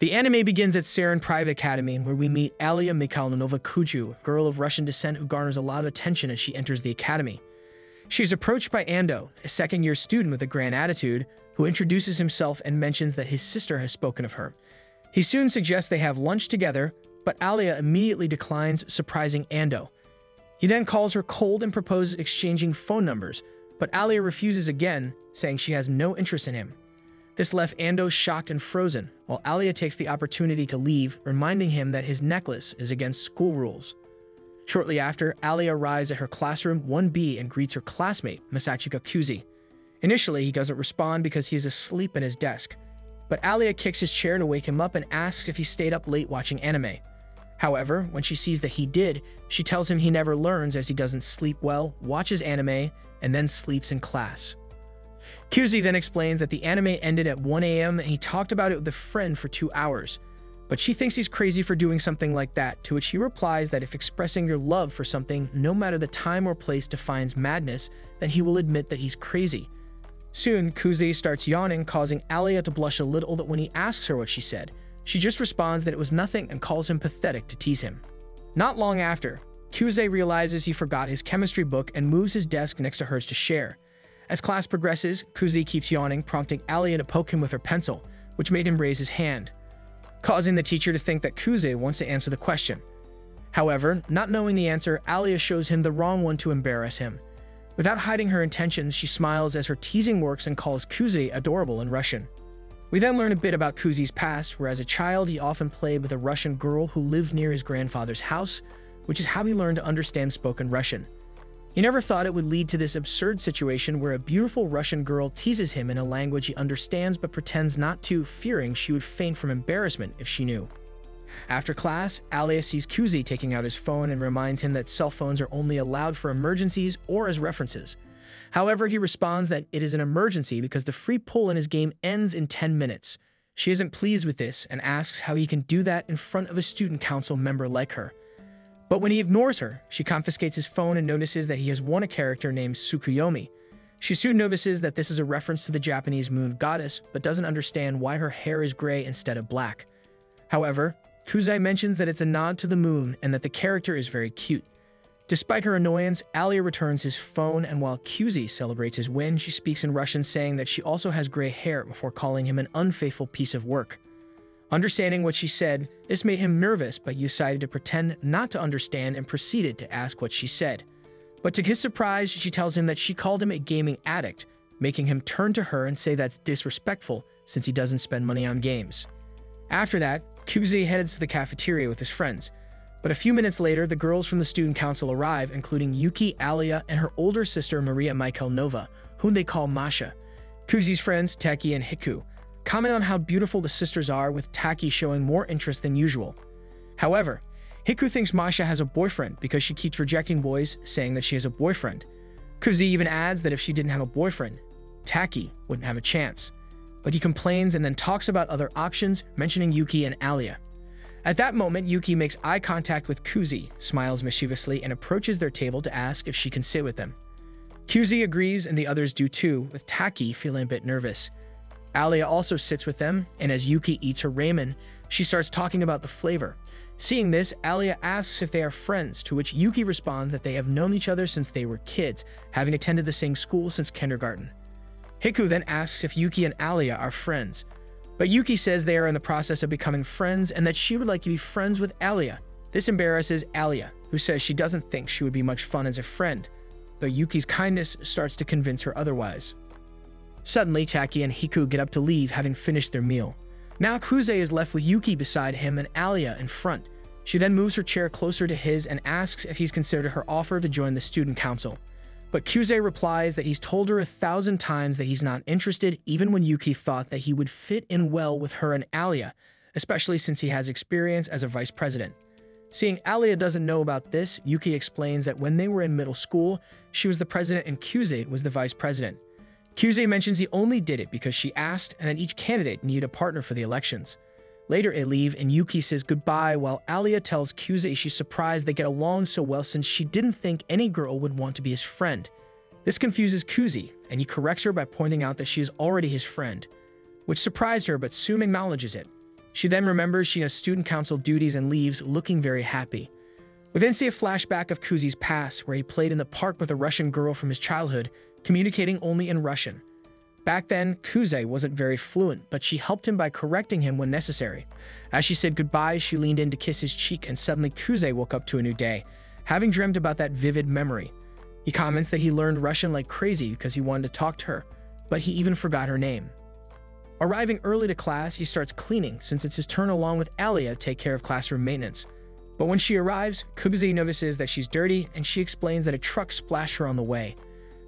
The anime begins at Saren Private Academy, where we meet Alia Mikhailova Kuju, a girl of Russian descent who garners a lot of attention as she enters the academy. She is approached by Ando, a second-year student with a grand attitude, who introduces himself and mentions that his sister has spoken of her. He soon suggests they have lunch together, but Alia immediately declines, surprising Ando. He then calls her cold and proposes exchanging phone numbers, but Alia refuses again, saying she has no interest in him. This left Ando shocked and frozen, while Alia takes the opportunity to leave, reminding him that his necklace is against school rules. Shortly after, Alia arrives at her classroom 1B and greets her classmate, Masachika Kuzi. Initially, he doesn't respond because he is asleep at his desk, but Alia kicks his chair to wake him up and asks if he stayed up late watching anime. However, when she sees that he did, she tells him he never learns as he doesn't sleep well, watches anime, and then sleeps in class. Kuzi then explains that the anime ended at 1 a.m. and he talked about it with a friend for 2 hours. But she thinks he's crazy for doing something like that, to which he replies that if expressing your love for something, no matter the time or place, defines madness, then he will admit that he's crazy. Soon, Kuzi starts yawning, causing Alia to blush a little, but when he asks her what she said, she just responds that it was nothing and calls him pathetic to tease him. Not long after, Kuzi realizes he forgot his chemistry book and moves his desk next to hers to share. As class progresses, Kuzi keeps yawning, prompting Alia to poke him with her pencil, which made him raise his hand, causing the teacher to think that Kuzi wants to answer the question. However, not knowing the answer, Alia shows him the wrong one to embarrass him. Without hiding her intentions, she smiles as her teasing works and calls Kuzi adorable in Russian. We then learn a bit about Kuzi's past, where as a child he often played with a Russian girl who lived near his grandfather's house, which is how he learned to understand spoken Russian. He never thought it would lead to this absurd situation where a beautiful Russian girl teases him in a language he understands but pretends not to, fearing she would faint from embarrassment if she knew. After class, Alia sees Kuzi taking out his phone and reminds him that cell phones are only allowed for emergencies or as references. However, he responds that it is an emergency because the free pull in his game ends in 10 minutes. She isn't pleased with this and asks how he can do that in front of a student council member like her. But when he ignores her, she confiscates his phone and notices that he has won a character named Tsukuyomi. She soon notices that this is a reference to the Japanese moon goddess, but doesn't understand why her hair is gray instead of black. However, Kuzi mentions that it's a nod to the moon and that the character is very cute. Despite her annoyance, Alia returns his phone, and while Kuzi celebrates his win, she speaks in Russian, saying that she also has gray hair before calling him an unfaithful piece of work. Understanding what she said, this made him nervous, but he decided to pretend not to understand and proceeded to ask what she said. But to his surprise, she tells him that she called him a gaming addict, making him turn to her and say that's disrespectful since he doesn't spend money on games. After that, Kuzi heads to the cafeteria with his friends. But a few minutes later, the girls from the student council arrive, including Yuki, Alia, and her older sister Maria Mikhailova, whom they call Masha. Kuzi's friends, Taki and Hiku, comment on how beautiful the sisters are, with Taki showing more interest than usual. However, Hiku thinks Masha has a boyfriend because she keeps rejecting boys, saying that she has a boyfriend. Kuzi even adds that if she didn't have a boyfriend, Taki wouldn't have a chance. But he complains and then talks about other options, mentioning Yuki and Alia. At that moment, Yuki makes eye contact with Kuzi, smiles mischievously, and approaches their table to ask if she can sit with them. Kuzi agrees and the others do too, with Taki feeling a bit nervous. Alia also sits with them, and as Yuki eats her ramen, she starts talking about the flavor. Seeing this, Alia asks if they are friends, to which Yuki responds that they have known each other since they were kids, having attended the same school since kindergarten. Hiku then asks if Yuki and Alia are friends, but Yuki says they are in the process of becoming friends and that she would like to be friends with Alia. This embarrasses Alia, who says she doesn't think she would be much fun as a friend, though Yuki's kindness starts to convince her otherwise. Suddenly, Taki and Hiku get up to leave, having finished their meal. Now Kuzi is left with Yuki beside him and Alia in front. She then moves her chair closer to his and asks if he's considered her offer to join the student council. But Kuzi replies that he's told her 1,000 times that he's not interested, even when Yuki thought that he would fit in well with her and Alia, especially since he has experience as a vice president. Seeing Alia doesn't know about this, Yuki explains that when they were in middle school, she was the president and Kuzi was the vice president. Kuzi mentions he only did it because she asked and that each candidate needed a partner for the elections. Later they leave and Yuki says goodbye while Alia tells Kuzi she's surprised they get along so well since she didn't think any girl would want to be his friend. This confuses Kuzi and he corrects her by pointing out that she is already his friend, which surprised her but soon acknowledges it. She then remembers she has student council duties and leaves, looking very happy. We then see a flashback of Kuzi's past, where he played in the park with a Russian girl from his childhood, communicating only in Russian. Back then, Kuze wasn't very fluent, but she helped him by correcting him when necessary. As she said goodbye, she leaned in to kiss his cheek, and suddenly Kuze woke up to a new day, having dreamt about that vivid memory. He comments that he learned Russian like crazy because he wanted to talk to her, but he even forgot her name. Arriving early to class, he starts cleaning since it's his turn along with Alia to take care of classroom maintenance. But when she arrives, Kuze notices that she's dirty and she explains that a truck splashed her on the way.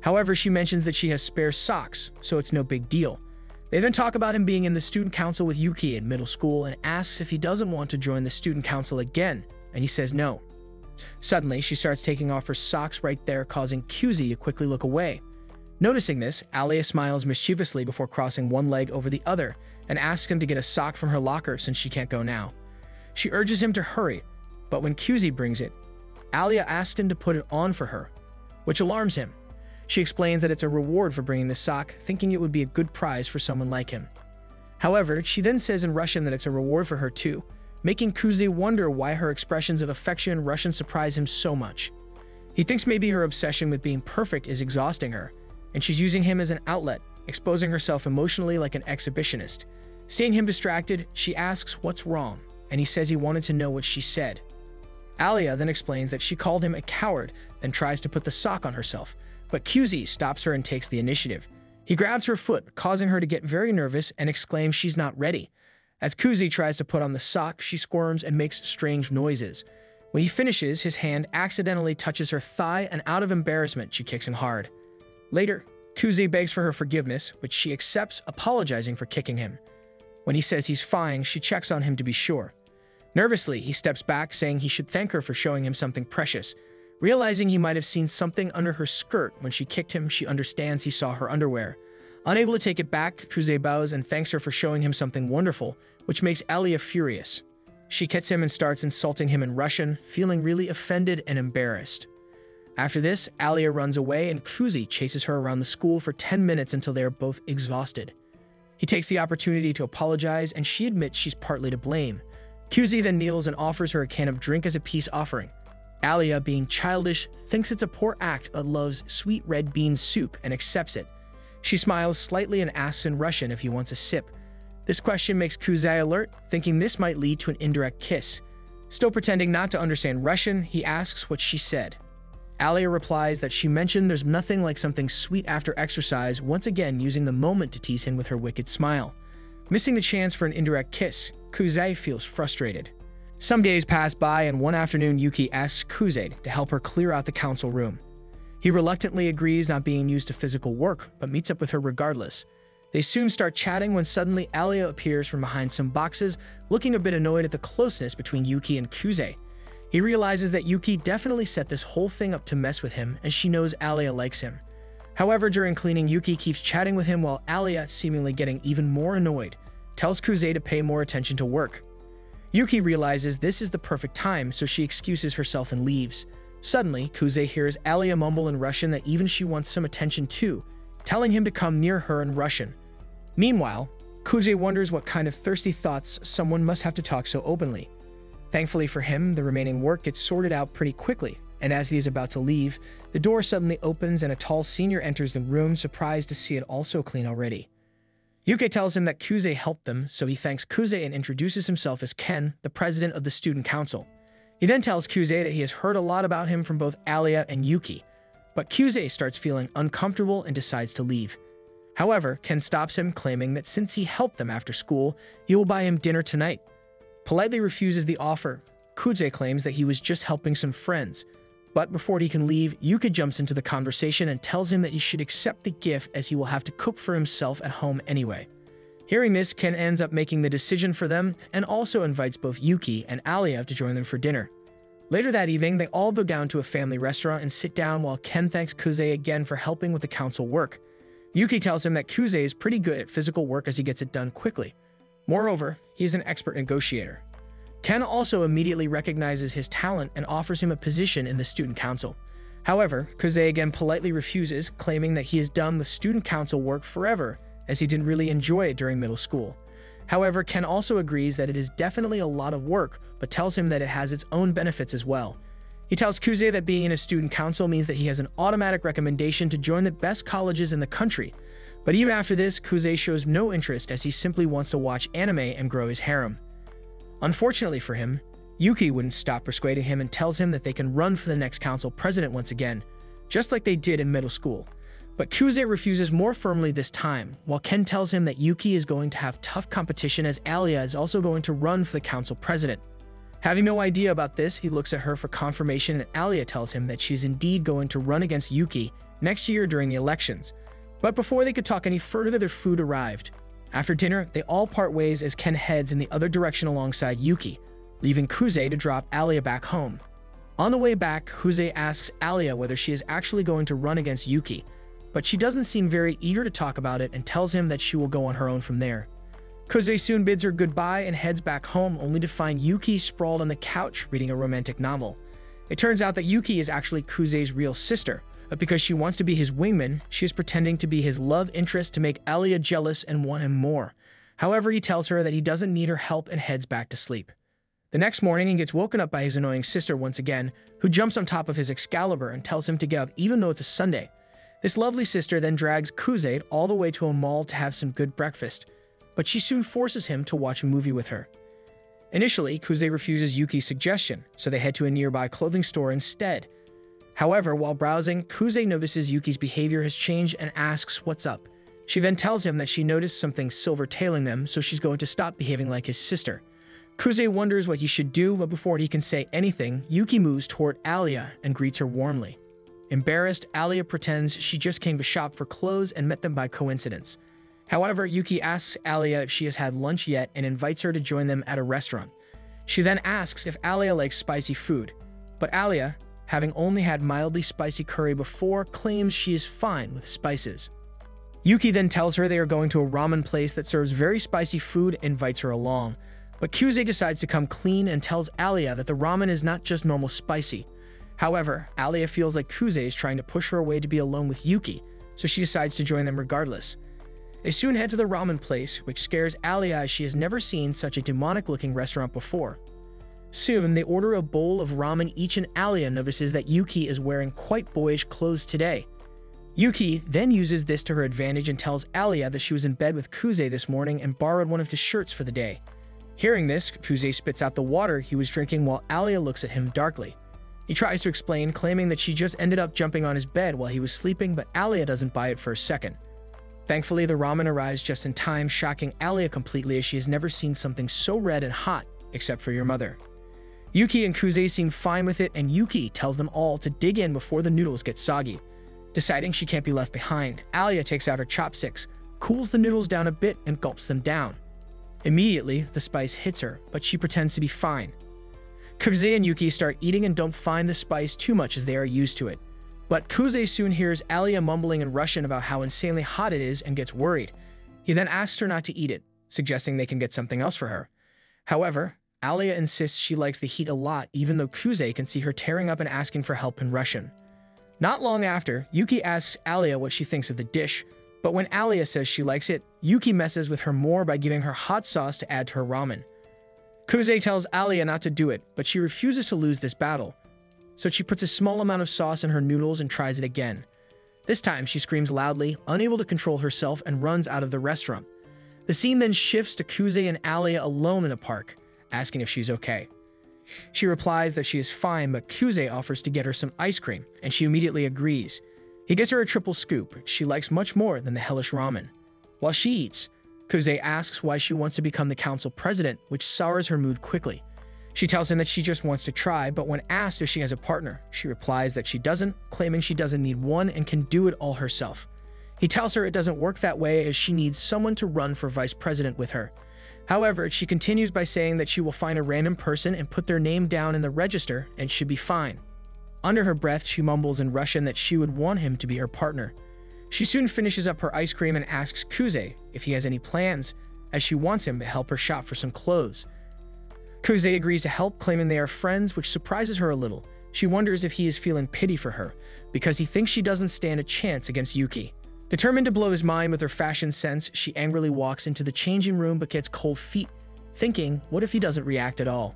However, she mentions that she has spare socks, so it's no big deal. They then talk about him being in the student council with Yuki in middle school and asks if he doesn't want to join the student council again, and he says no. Suddenly, she starts taking off her socks right there, causing Kuze to quickly look away. Noticing this, Alia smiles mischievously before crossing one leg over the other and asks him to get a sock from her locker since she can't go now. She urges him to hurry, but when Kuze brings it, Alia asks him to put it on for her, which alarms him. She explains that it's a reward for bringing the sock, thinking it would be a good prize for someone like him. However, she then says in Russian that it's a reward for her too, making Kuze wonder why her expressions of affection in Russian surprise him so much. He thinks maybe her obsession with being perfect is exhausting her, and she's using him as an outlet, exposing herself emotionally like an exhibitionist. Seeing him distracted, she asks what's wrong, and he says he wanted to know what she said. Alia then explains that she called him a coward, then tries to put the sock on herself, but Kuze stops her and takes the initiative. He grabs her foot, causing her to get very nervous and exclaims she's not ready. As Kuze tries to put on the sock, she squirms and makes strange noises. When he finishes, his hand accidentally touches her thigh, and out of embarrassment, she kicks him hard. Later, Kuze begs for her forgiveness, which she accepts, apologizing for kicking him. When he says he's fine, she checks on him to be sure. Nervously, he steps back, saying he should thank her for showing him something precious. Realizing he might have seen something under her skirt when she kicked him, she understands he saw her underwear. Unable to take it back, Kuze bows and thanks her for showing him something wonderful, which makes Alia furious. She hits him and starts insulting him in Russian, feeling really offended and embarrassed. After this, Alia runs away and Kuze chases her around the school for 10 minutes until they are both exhausted. He takes the opportunity to apologize and she admits she's partly to blame. Kuze then kneels and offers her a can of drink as a peace offering. Alia, being childish, thinks it's a poor act but loves sweet red bean soup and accepts it. She smiles slightly and asks in Russian if he wants a sip. This question makes Kuze alert, thinking this might lead to an indirect kiss. Still pretending not to understand Russian, he asks what she said. Alia replies that she mentioned there's nothing like something sweet after exercise, once again using the moment to tease him with her wicked smile. Missing the chance for an indirect kiss, Kuze feels frustrated. Some days pass by and one afternoon Yuki asks Kuze to help her clear out the council room. He reluctantly agrees, not being used to physical work, but meets up with her regardless. They soon start chatting when suddenly Alia appears from behind some boxes, looking a bit annoyed at the closeness between Yuki and Kuze. He realizes that Yuki definitely set this whole thing up to mess with him, as she knows Alia likes him. However, during cleaning, Yuki keeps chatting with him while Alia, seemingly getting even more annoyed, tells Kuze to pay more attention to work. Yuki realizes this is the perfect time, so she excuses herself and leaves. Suddenly, Kuze hears Alia mumble in Russian that even she wants some attention too, telling him to come near her in Russian. Meanwhile, Kuze wonders what kind of thirsty thoughts someone must have to talk so openly. Thankfully for him, the remaining work gets sorted out pretty quickly, and as he is about to leave, the door suddenly opens and a tall senior enters the room, surprised to see it all so clean already. Yuki tells him that Kuze helped them, so he thanks Kuze and introduces himself as Ken, the president of the student council. He then tells Kuze that he has heard a lot about him from both Alia and Yuki, but Kuze starts feeling uncomfortable and decides to leave. However, Ken stops him, claiming that since he helped them after school, he will buy him dinner tonight. Politely refuses the offer. Kuze claims that he was just helping some friends, but before he can leave, Yuki jumps into the conversation and tells him that he should accept the gift as he will have to cook for himself at home anyway. Hearing this, Ken ends up making the decision for them and also invites both Yuki and Alia to join them for dinner. Later that evening, they all go down to a family restaurant and sit down while Ken thanks Kuze again for helping with the council work. Yuki tells him that Kuze is pretty good at physical work as he gets it done quickly. Moreover, he is an expert negotiator. Ken also immediately recognizes his talent and offers him a position in the student council. However, Kuze again politely refuses, claiming that he has done the student council work forever as he didn't really enjoy it during middle school. However, Ken also agrees that it is definitely a lot of work, but tells him that it has its own benefits as well. He tells Kuze that being in a student council means that he has an automatic recommendation to join the best colleges in the country. But even after this, Kuze shows no interest as he simply wants to watch anime and grow his harem. Unfortunately for him, Yuki wouldn't stop persuading him and tells him that they can run for the next council president once again, just like they did in middle school. But Kuze refuses more firmly this time, while Ken tells him that Yuki is going to have tough competition as Alia is also going to run for the council president. Having no idea about this, he looks at her for confirmation and Alia tells him that she's indeed going to run against Yuki next year during the elections. But before they could talk any further, their food arrived. After dinner, they all part ways as Ken heads in the other direction alongside Yuki, leaving Kuze to drop Alia back home. On the way back, Kuze asks Alia whether she is actually going to run against Yuki, but she doesn't seem very eager to talk about it and tells him that she will go on her own from there. Kuze soon bids her goodbye and heads back home only to find Yuki sprawled on the couch reading a romantic novel. It turns out that Yuki is actually Kuze's real sister, but because she wants to be his wingman, she is pretending to be his love interest to make Alia jealous and want him more. However, he tells her that he doesn't need her help and heads back to sleep. The next morning, he gets woken up by his annoying sister once again, who jumps on top of his Excalibur and tells him to get up even though it's a Sunday. This lovely sister then drags Kuze all the way to a mall to have some good breakfast, but she soon forces him to watch a movie with her. Initially, Kuze refuses Yuki's suggestion, so they head to a nearby clothing store instead. However, while browsing, Kuze notices Yuki's behavior has changed and asks what's up. She then tells him that she noticed something silver tailing them, so she's going to stop behaving like his sister. Kuze wonders what he should do, but before he can say anything, Yuki moves toward Alia and greets her warmly. Embarrassed, Alia pretends she just came to shop for clothes and met them by coincidence. However, Yuki asks Alia if she has had lunch yet and invites her to join them at a restaurant. She then asks if Alia likes spicy food, but Alia, having only had mildly spicy curry before, claims she is fine with spices. Yuki then tells her they are going to a ramen place that serves very spicy food and invites her along. But Kuze decides to come clean and tells Alia that the ramen is not just normal spicy. However, Alia feels like Kuze is trying to push her away to be alone with Yuki, so she decides to join them regardless. They soon head to the ramen place, which scares Alia as she has never seen such a demonic-looking restaurant before. Soon, they order a bowl of ramen each and Alia notices that Yuki is wearing quite boyish clothes today. Yuki then uses this to her advantage and tells Alia that she was in bed with Kuze this morning and borrowed one of his shirts for the day. Hearing this, Kuze spits out the water he was drinking while Alia looks at him darkly. He tries to explain, claiming that she just ended up jumping on his bed while he was sleeping, but Alia doesn't buy it for a second. Thankfully, the ramen arrives just in time, shocking Alia completely as she has never seen something so red and hot, except for your mother. Yuki and Kuze seem fine with it, and Yuki tells them all to dig in before the noodles get soggy. Deciding she can't be left behind, Alia takes out her chopsticks, cools the noodles down a bit, and gulps them down. Immediately, the spice hits her, but she pretends to be fine. Kuze and Yuki start eating and don't find the spice too much as they are used to it. But Kuze soon hears Alia mumbling in Russian about how insanely hot it is and gets worried. He then asks her not to eat it, suggesting they can get something else for her. However, Alia insists she likes the heat a lot, even though Kuze can see her tearing up and asking for help in Russian. Not long after, Yuki asks Alia what she thinks of the dish, but when Alia says she likes it, Yuki messes with her more by giving her hot sauce to add to her ramen. Kuze tells Alia not to do it, but she refuses to lose this battle, so she puts a small amount of sauce in her noodles and tries it again. This time, she screams loudly, unable to control herself, and runs out of the restaurant. The scene then shifts to Kuze and Alia alone in a park, asking if she's okay. She replies that she is fine, but Kuze offers to get her some ice cream, and she immediately agrees. He gets her a triple scoop she likes much more than the hellish ramen. While she eats, Kuze asks why she wants to become the council president, which sours her mood quickly. She tells him that she just wants to try, but when asked if she has a partner, she replies that she doesn't, claiming she doesn't need one and can do it all herself. He tells her it doesn't work that way as she needs someone to run for vice president with her. However, she continues by saying that she will find a random person and put their name down in the register and should be fine. Under her breath, she mumbles in Russian that she would want him to be her partner. She soon finishes up her ice cream and asks Kuze if he has any plans, as she wants him to help her shop for some clothes. Kuze agrees to help, claiming they are friends, which surprises her a little. She wonders if he is feeling pity for her, because he thinks she doesn't stand a chance against Yuki. Determined to blow his mind with her fashion sense, she angrily walks into the changing room but gets cold feet, thinking, what if he doesn't react at all?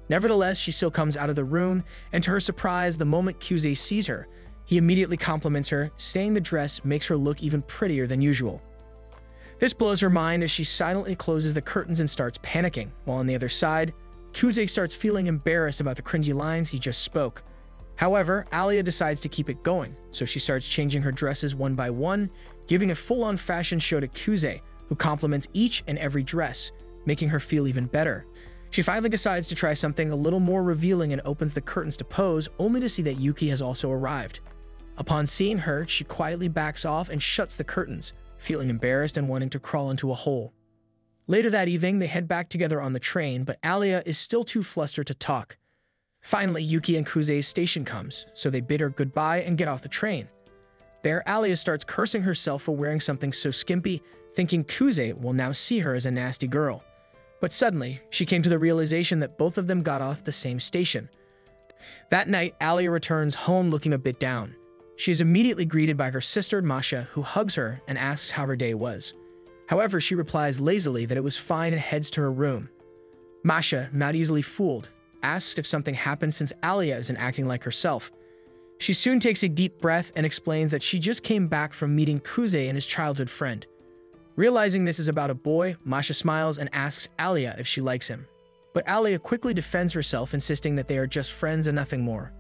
Nevertheless, she still comes out of the room, and to her surprise, the moment Kyusei sees her, he immediately compliments her, saying the dress makes her look even prettier than usual. This blows her mind as she silently closes the curtains and starts panicking, while on the other side, Kyusei starts feeling embarrassed about the cringy lines he just spoke. However, Alia decides to keep it going, so she starts changing her dresses one by one, giving a full-on fashion show to Kyusei, who compliments each and every dress, making her feel even better. She finally decides to try something a little more revealing and opens the curtains to pose, only to see that Yuki has also arrived. Upon seeing her, she quietly backs off and shuts the curtains, feeling embarrassed and wanting to crawl into a hole. Later that evening, they head back together on the train, but Alia is still too flustered to talk. Finally, Yuki and Kyusei's station comes, so they bid her goodbye and get off the train. There, Alia starts cursing herself for wearing something so skimpy, thinking Kyusei will now see her as a nasty girl. But suddenly, she came to the realization that both of them got off the same station. That night, Alia returns home looking a bit down. She is immediately greeted by her sister, Masha, who hugs her and asks how her day was. However, she replies lazily that it was fine and heads to her room. Masha, not easily fooled, asks if something happened since Alia isn't acting like herself. She soon takes a deep breath and explains that she just came back from meeting Kyusei and his childhood friend. Realizing this is about a boy, Masha smiles and asks Alia if she likes him. But Alia quickly defends herself, insisting that they are just friends and nothing more.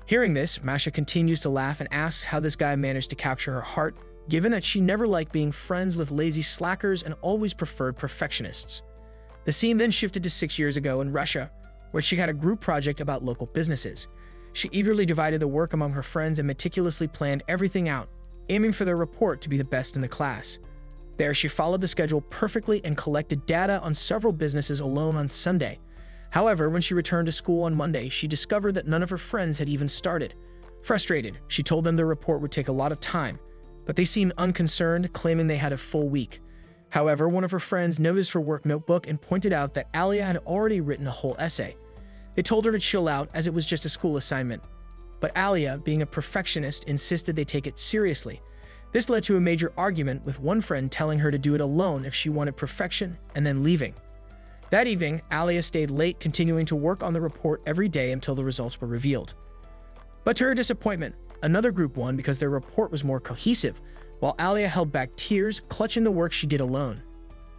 Hearing this, Masha continues to laugh and asks how this guy managed to capture her heart, given that she never liked being friends with lazy slackers and always preferred perfectionists. The scene then shifted to 6 years ago in Russia, where she had a group project about local businesses. She eagerly divided the work among her friends and meticulously planned everything out, aiming for their report to be the best in the class. There, she followed the schedule perfectly and collected data on several businesses alone on Sunday. However, when she returned to school on Monday, she discovered that none of her friends had even started. Frustrated, she told them the report would take a lot of time, but they seemed unconcerned, claiming they had a full week. However, one of her friends noticed her work notebook and pointed out that Alia had already written a whole essay. They told her to chill out as it was just a school assignment. But Alia, being a perfectionist, insisted they take it seriously. This led to a major argument, with one friend telling her to do it alone if she wanted perfection and then leaving. That evening, Alia stayed late, continuing to work on the report every day until the results were revealed. But to her disappointment, another group won because their report was more cohesive, while Alia held back tears, clutching the work she did alone.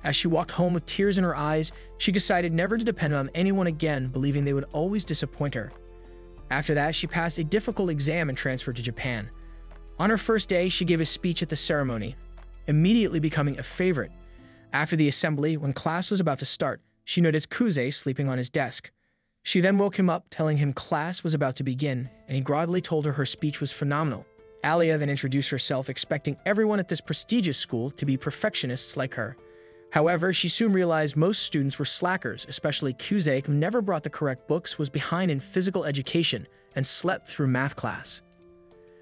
As she walked home with tears in her eyes, she decided never to depend on anyone again, believing they would always disappoint her. After that, she passed a difficult exam and transferred to Japan. On her first day, she gave a speech at the ceremony, immediately becoming a favorite. After the assembly, when class was about to start, she noticed Kyusei sleeping on his desk. She then woke him up, telling him class was about to begin, and he groggily told her speech was phenomenal. Alia then introduced herself, expecting everyone at this prestigious school to be perfectionists like her. However, she soon realized most students were slackers, especially Kyusei, who never brought the correct books, was behind in physical education, and slept through math class.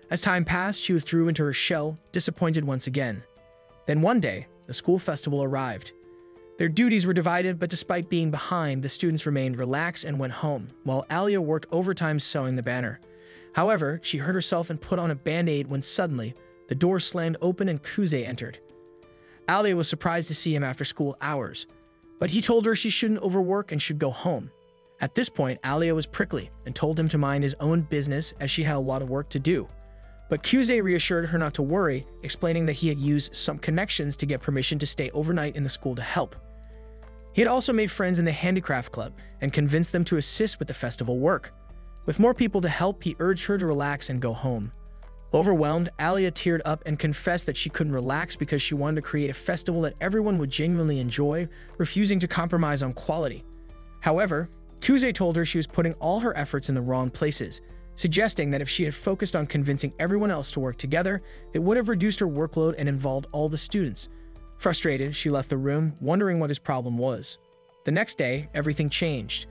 As time passed, she withdrew into her shell, disappointed once again. Then one day, the school festival arrived. Their duties were divided, but despite being behind, the students remained relaxed and went home, while Alia worked overtime sewing the banner. However, she hurt herself and put on a band-aid when suddenly, the door slammed open and Kyusei entered. Alia was surprised to see him after school hours, but he told her she shouldn't overwork and should go home. At this point, Alia was prickly and told him to mind his own business as she had a lot of work to do. But Kyusei reassured her not to worry, explaining that he had used some connections to get permission to stay overnight in the school to help. He had also made friends in the handicraft club and convinced them to assist with the festival work. With more people to help, he urged her to relax and go home. Overwhelmed, Alia teared up and confessed that she couldn't relax because she wanted to create a festival that everyone would genuinely enjoy, refusing to compromise on quality. However, Kyusei told her she was putting all her efforts in the wrong places, suggesting that if she had focused on convincing everyone else to work together, it would have reduced her workload and involved all the students. Frustrated, she left the room, wondering what his problem was. The next day, everything changed.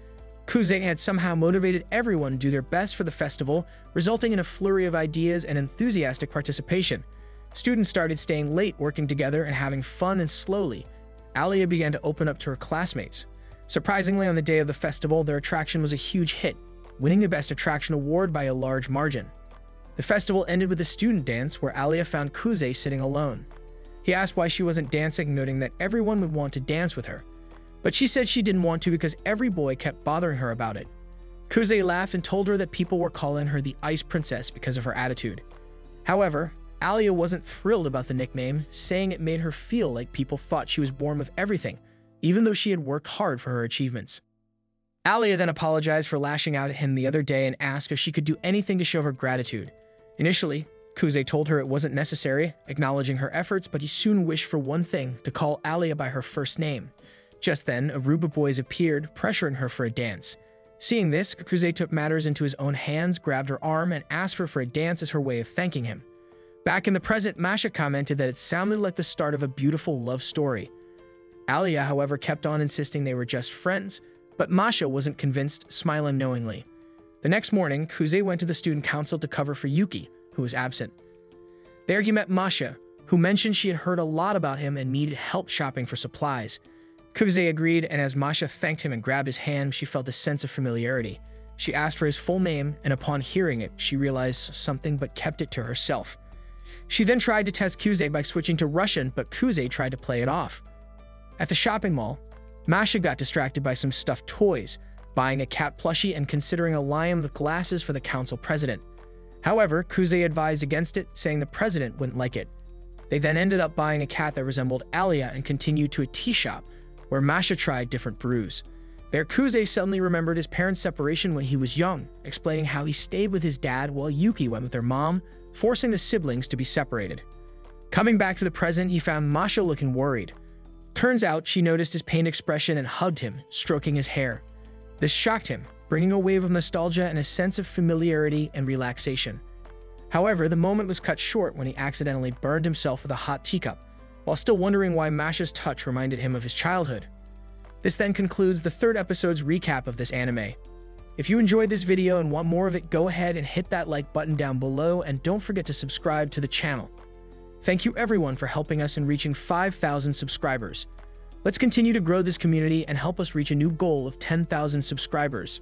Kyusei had somehow motivated everyone to do their best for the festival, resulting in a flurry of ideas and enthusiastic participation. Students started staying late, working together, and having fun, and slowly, Alia began to open up to her classmates. Surprisingly, on the day of the festival, their attraction was a huge hit, winning the Best Attraction award by a large margin. The festival ended with a student dance where Alia found Kuze sitting alone. He asked why she wasn't dancing, noting that everyone would want to dance with her. But she said she didn't want to because every boy kept bothering her about it. Kuze laughed and told her that people were calling her the Ice Princess because of her attitude. However, Alia wasn't thrilled about the nickname, saying it made her feel like people thought she was born with everything, even though she had worked hard for her achievements. Alia then apologized for lashing out at him the other day and asked if she could do anything to show her gratitude. Initially, Kuze told her it wasn't necessary, acknowledging her efforts, but he soon wished for one thing: to call Alia by her first name. Just then, a group of boys appeared, pressuring her for a dance. Seeing this, Kuze took matters into his own hands, grabbed her arm, and asked her for a dance as her way of thanking him. Back in the present, Masha commented that it sounded like the start of a beautiful love story. Alia, however, kept on insisting they were just friends, but Masha wasn't convinced, smiling knowingly. The next morning, Kuze went to the student council to cover for Yuki, who was absent. There he met Masha, who mentioned she had heard a lot about him and needed help shopping for supplies. Kuze agreed, and as Masha thanked him and grabbed his hand, she felt a sense of familiarity. She asked for his full name, and upon hearing it, she realized something but kept it to herself. She then tried to test Kuze by switching to Russian, but Kuze tried to play it off. At the shopping mall, Masha got distracted by some stuffed toys, buying a cat plushie and considering a lion with glasses for the council president. However, Kuze advised against it, saying the president wouldn't like it. They then ended up buying a cat that resembled Alia and continued to a tea shop, where Masha tried different brews. There, Kuze suddenly remembered his parents' separation when he was young, explaining how he stayed with his dad while Yuki went with her mom, forcing the siblings to be separated. Coming back to the present, he found Masha looking worried. Turns out she noticed his pained expression and hugged him, stroking his hair. This shocked him, bringing a wave of nostalgia and a sense of familiarity and relaxation. However, the moment was cut short when he accidentally burned himself with a hot teacup, while still wondering why Masha's touch reminded him of his childhood. This then concludes the third episode's recap of this anime. If you enjoyed this video and want more of it, go ahead and hit that like button down below, and don't forget to subscribe to the channel. Thank you everyone for helping us in reaching 5,000 subscribers. Let's continue to grow this community and help us reach a new goal of 10,000 subscribers.